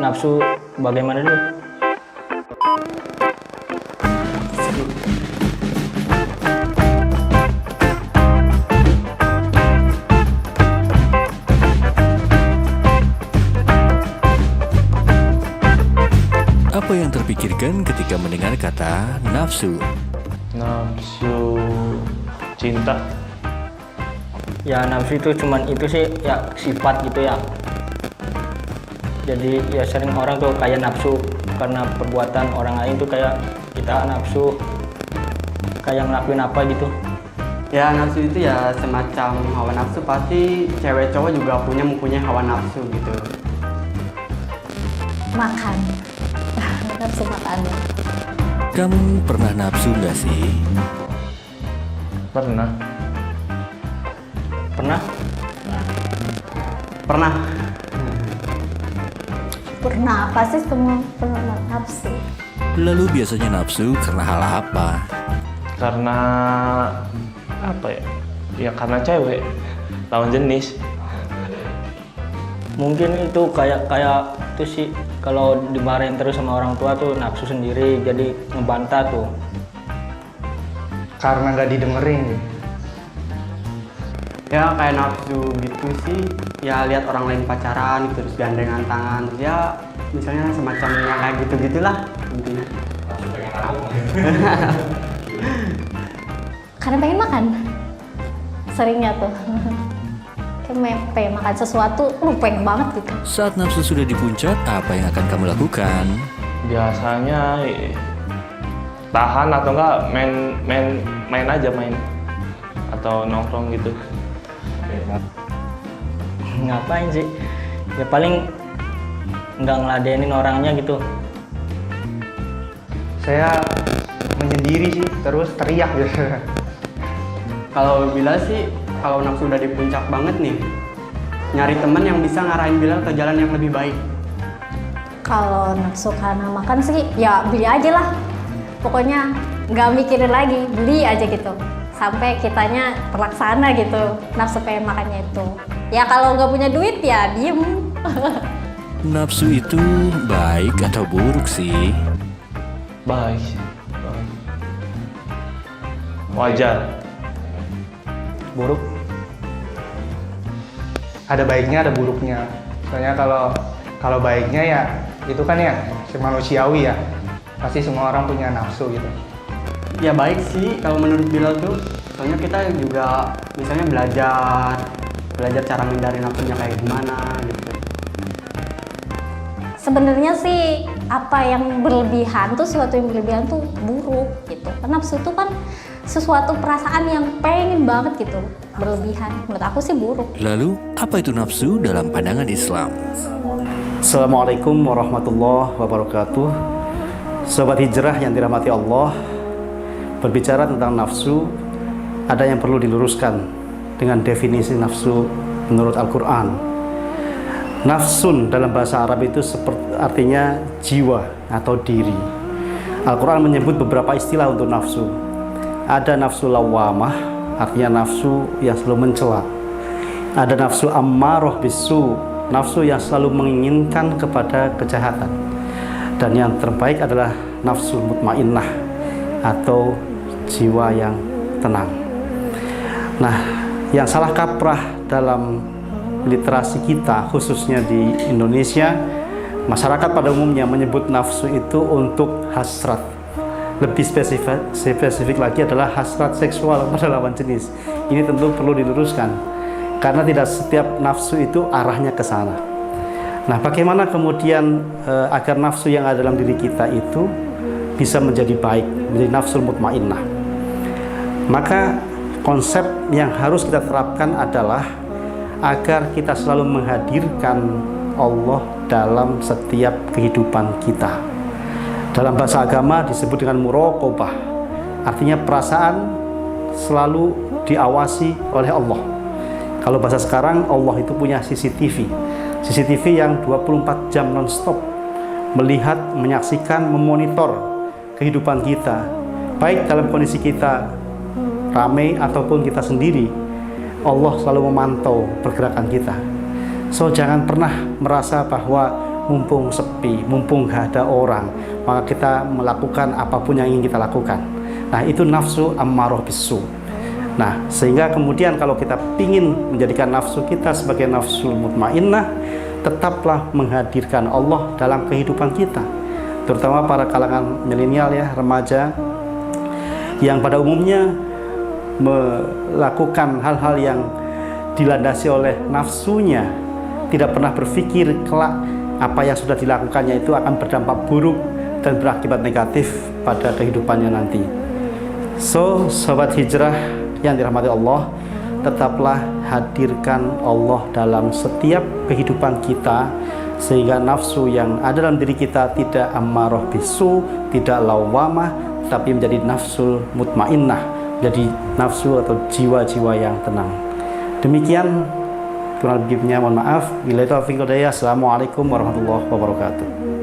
nafsu bagaimana dulu? Apa yang terpikirkan ketika mendengar kata nafsu? Nafsu cinta. Ya nafsu itu cuman itu sih ya sifat gitu ya. Jadi ya sering orang tuh kayak nafsu karena perbuatan orang lain tuh kayak kita nafsu kayak ngelakuin apa gitu. Ya nafsu itu ya semacam hawa nafsu, pasti cewek cowok juga mempunyai hawa nafsu gitu. Makan. Nafsu makan. Kamu pernah nafsu nggak sih? Pernah. Pernah? Pernah. Pernah, pasti semua pernah nafsu. Lalu biasanya nafsu karena hal apa? Karena apa ya? Ya karena cewek, lawan jenis. Mungkin itu kayak itu sih kalau dimarahin terus sama orang tua tuh nafsu sendiri jadi ngebantah tuh. Karena nggak didengerin. Ya kayak nafsu gitu sih, ya lihat orang lain pacaran gitu, terus gandengan tangan, terus ya misalnya semacam yang kayak gitu-gitulah intinya. Karena pengen makan. Seringnya tuh. Kayak pengen makan sesuatu, pengen banget gitu. Saat nafsu sudah di puncak, apa yang akan kamu lakukan? Biasanya tahan atau enggak main aja atau nongkrong gitu. Ngapain sih? Ya paling nggak ngeladenin orangnya gitu. Saya menyendiri sih, terus teriak gitu. Kalau Bilal sih, kalau nafsu udah di puncak banget nih, nyari teman yang bisa ngarahin Bilal ke jalan yang lebih baik. Kalau nafsu karena makan sih, ya beli aja lah. Pokoknya nggak mikirin lagi, beli aja gitu. Sampai kitanya terlaksana gitu, nafsu pengen makannya itu. Ya kalau nggak punya duit ya diem. Nafsu itu baik atau buruk sih? Baik. Wajar. Buruk. Ada baiknya, ada buruknya. Soalnya kalau baiknya ya itu kan ya manusiawi ya. Pasti semua orang punya nafsu gitu. Ya baik sih kalau menurut Bilal tuh, soalnya kita juga misalnya belajar cara menghindari nafsunya kayak gimana gitu. Sebenarnya sih apa yang berlebihan tuh, sesuatu yang berlebihan tuh buruk gitu. Karena nafsu itu kan sesuatu perasaan yang pengen banget gitu, berlebihan. Menurut aku sih buruk. Lalu, apa itu nafsu dalam pandangan Islam? Assalamualaikum warahmatullahi wabarakatuh. Sobat hijrah yang dirahmati Allah, berbicara tentang nafsu, ada yang perlu diluruskan dengan definisi nafsu menurut Al-Quran. Nafsun dalam bahasa Arab itu artinya jiwa atau diri. Al-Quran menyebut beberapa istilah untuk nafsu. Ada nafsu lawamah, artinya nafsu yang selalu mencela. Ada nafsu ammaroh bisu, nafsu yang selalu menginginkan kepada kejahatan. Dan yang terbaik adalah nafsu mutmainnah atau jiwa yang tenang. Nah, yang salah kaprah dalam literasi kita, khususnya di Indonesia, masyarakat pada umumnya menyebut nafsu itu untuk hasrat. Lebih spesifik lagi adalah hasrat seksual pada lawan jenis. Ini tentu perlu diluruskan, karena tidak setiap nafsu itu arahnya ke sana. Nah, bagaimana kemudian agar nafsu yang ada dalam diri kita itu bisa menjadi baik, menjadi nafsu mutmainnah? Maka konsep yang harus kita terapkan adalah agar kita selalu menghadirkan Allah dalam setiap kehidupan kita. Dalam bahasa agama disebut dengan muraqabah, artinya perasaan selalu diawasi oleh Allah. Kalau bahasa sekarang, Allah itu punya CCTV yang 24 jam non-stop melihat, menyaksikan, memonitor kehidupan kita, baik dalam kondisi kita ramai ataupun kita sendiri. Allah selalu memantau pergerakan kita. So, jangan pernah merasa bahwa mumpung sepi, mumpung gak ada orang, maka kita melakukan apapun yang ingin kita lakukan. Nah, itu nafsu ammarah bisu. Nah, sehingga kemudian kalau kita ingin menjadikan nafsu kita sebagai nafsu mutmainnah, tetaplah menghadirkan Allah dalam kehidupan kita. Terutama para kalangan milenial ya, remaja, yang pada umumnya melakukan hal-hal yang dilandasi oleh nafsunya, tidak pernah berpikir kelak apa yang sudah dilakukannya itu akan berdampak buruk dan berakibat negatif pada kehidupannya nanti. So, sobat hijrah yang dirahmati Allah, tetaplah hadirkan Allah dalam setiap kehidupan kita, sehingga nafsu yang ada dalam diri kita tidak ammarah bisu, tidak lawamah, tapi menjadi nafsul mutmainnah, jadi nafsu atau jiwa-jiwa yang tenang. Demikian, kurang lebihnya mohon maaf. Bila taufiq wal hidayah. Assalamualaikum warahmatullahi wabarakatuh.